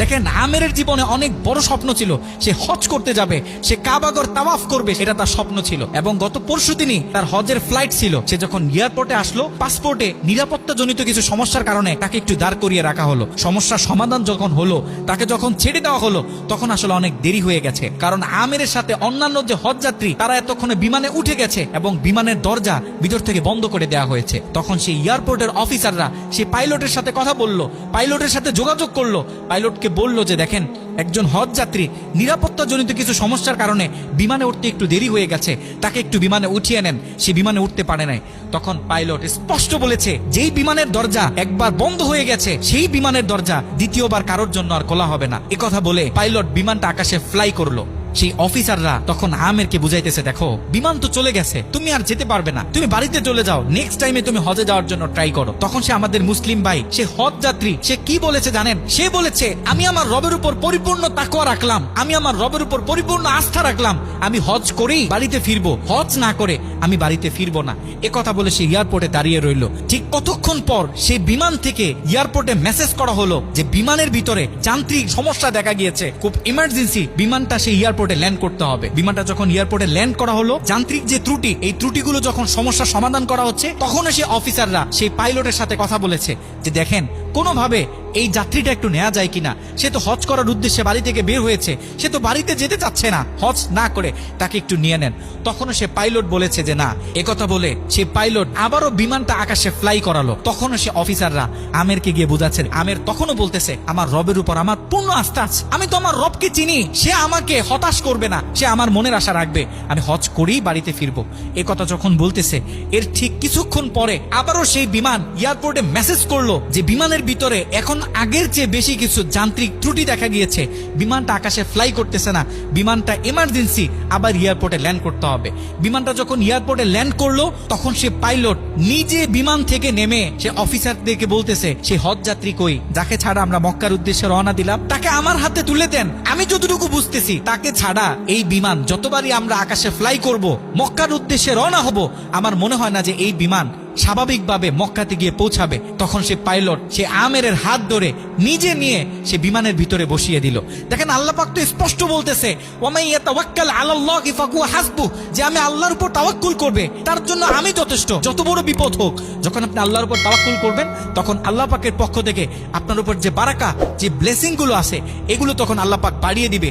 দেখেন, আমেরের জীবনে অনেক বড় স্বপ্ন ছিল। সে হজ করতে যাবে, সে কাবাগর তাওয়াফ করবে, এটা তার স্বপ্ন ছিল। এবং গত পরশুদিনই তার হজের ফ্লাইট ছিল। সে যখন এয়ারপোর্টে আসলো, পাসপোর্টে নিরাপত্তা জনিত কিছু সমস্যার কারণে তাকে একটু দাঁড় করিয়ে রাখা হলো। সমস্যার সমাধান যখন হলো, তাকে যখন ছেড়ে দেওয়া হলো, তখন আসলে অনেক দেরি হয়ে গেছে। কারণ আমেরের সাথে অন্যান্য যে হজ যাত্রী, তারা এতক্ষণে বিমানে উঠে গেছে এবং বিমানের দরজা ভিতর থেকে বন্ধ করে দেওয়া হয়েছে। তখন সেই এয়ারপোর্টের অফিসাররা সেই পাইলটের সাথে কথা বলল, পাইলটের সাথে যোগাযোগ করলো, পাইলটকে বলল যে দেখেন, একজন হজ যাত্রী নিরাপত্তা জনিত কিছু সমস্যার কারণে বিমানে উঠতে একটু দেরি হয়ে গেছে, তাকে একটু বিমানে উঠিয়ে নেন। সে বিমানে উঠতে পারে নাই। তখন পাইলট স্পষ্ট বলেছে, যেই বিমানের দরজা একবার বন্ধ হয়ে গেছে, সেই বিমানের দরজা দ্বিতীয়বার কারোর জন্য আর খোলা হবে না। কথা বলে পাইলট বিমানটা আকাশে ফ্লাই করলো। সেই অফিসাররা তখন আমেরকে বুঝাইতেছে, দেখো বিমান তো চলে গেছে, তুমি আর যেতে পারবে না, তুমি বাড়িতে চলে যাও, নেক্সট টাইমে তুমি হজে যাওয়ার জন্য ট্রাই করো। তখন সে আমাদের মুসলিম ভাই, সে হজ যাত্রী, সে কি বলেছে জানেন? সে বলেছে, আমি আমার রবের উপর পরিপূর্ণ তাকওয়া রাখলাম, আমি আমার রবের উপর পরিপূর্ণ আস্থা রাখলাম, আমি হজ করেই বাড়িতে ফিরবো, হজ না করে আমি বাড়িতে ফিরবো না। কথা বলে সে এয়ারপোর্টে দাঁড়িয়ে রইল। ঠিক কতক্ষণ পর সেই বিমান থেকে এয়ারপোর্টে মেসেজ করা হলো যে বিমানের ভিতরে যান্ত্রিক সমস্যা দেখা গিয়েছে, খুব ইমার্জেন্সি বিমানটা সেই এয়ারপোর্টে ল্যান্ড করতে হবে। বিমানটা যখন এয়ারপোর্টে ল্যান্ড করা হলো, যান্ত্রিক যে ত্রুটি, এই ত্রুটিগুলো যখন সমস্যা সমাধান করা হচ্ছে, তখন সে অফিসাররা সেই পাইলটের সাথে কথা বলেছে যে দেখেন, কোনোভাবে এই যাত্রীটা একটু নেওয়া যায় কিনা। সে তো হজ করার উদ্দেশ্যে বাড়ি থেকে বের হয়েছে, সে তো বাড়িতে যেতে চাচ্ছে না, হজ না করে তাকে একটু নিয়ে নেন। তখনও সে পাইলট বলেছে যে না। কথা বলে সে পাইলট আবারও বিমানটা আকাশে ফ্লাই করালো। তখনও সে অফিসাররা আমেরকে গিয়ে বোঝাচ্ছে। আমের তখনও বলতেছে, আমার রবের উপর আমার পূর্ণ আস্থা আছে, আমি তো আমার রবকে চিনি, সে আমাকে হতাশ করবে না, সে আমার মনের আশা রাখবে, আমি হজ করেই বাড়িতে ফিরবো। কথা যখন বলতেছে, এর ঠিক কিছুক্ষণ পরে আবারও সেই বিমান এয়ারপোর্টে মেসেজ করলো যে বিমানের ভিতরে এখন আগের চেয়ে বেশি কিছু যান্ত্রিক ত্রুটি দেখা গিয়েছে, বিমানটা আকাশে ফ্লাই করতেছে না, বিমানটা এমার্জেন্সি আবার এয়ারপোর্টে ল্যান্ড করতে হবে। বিমানটা যখন এয়ারপোর্টে ল্যান্ড করলো, তখন সে পাইলট নিজে বিমান থেকে নেমে সে অফিসারদেরকে বলতেছে, সেই হজ যাত্রী কই, যাকে ছাড়া আমরা মক্কার উদ্দেশ্যে রওনা দিলাম, তাকে আমার হাতে তুলে দেন। আমি যতটুকু বুঝতেছি, তাকে ছাড়া এই বিমান যতবারই আমরা আকাশে ফ্লাই করব, মক্কার উদ্দেশ্যে রওনা হব, আমার মনে হয় না যে এই বিমান স্বাভাবিকভাবে মক্কাতে গিয়ে পৌঁছাবে। তখন সে পাইলট সে আমেরের হাত ধরে নিজে নিয়ে সে বিমানের ভিতরে বসিয়ে দিল। দেখেন, আল্লাহ পাক তো স্পষ্ট বলতেছে, ওয়ামাই ইয়াতাওয়াক্কাল আলাল্লাহি ফাহুয়া হাসবুহ, যে আমি আল্লাহর উপর তাওয়াক্কুল করবে, তার জন্য আমি যথেষ্ট, যত বড় বিপদ হোক। যখন আপনি আল্লাহর উপর তাওয়াক্কুল করবেন, তখন আল্লাহ পাকের পক্ষ থেকে আপনার উপর যে বারাকা, যে ব্লেসিং গুলো আছে, এগুলো তখন আল্লাহ পাক বাড়িয়ে দিবে।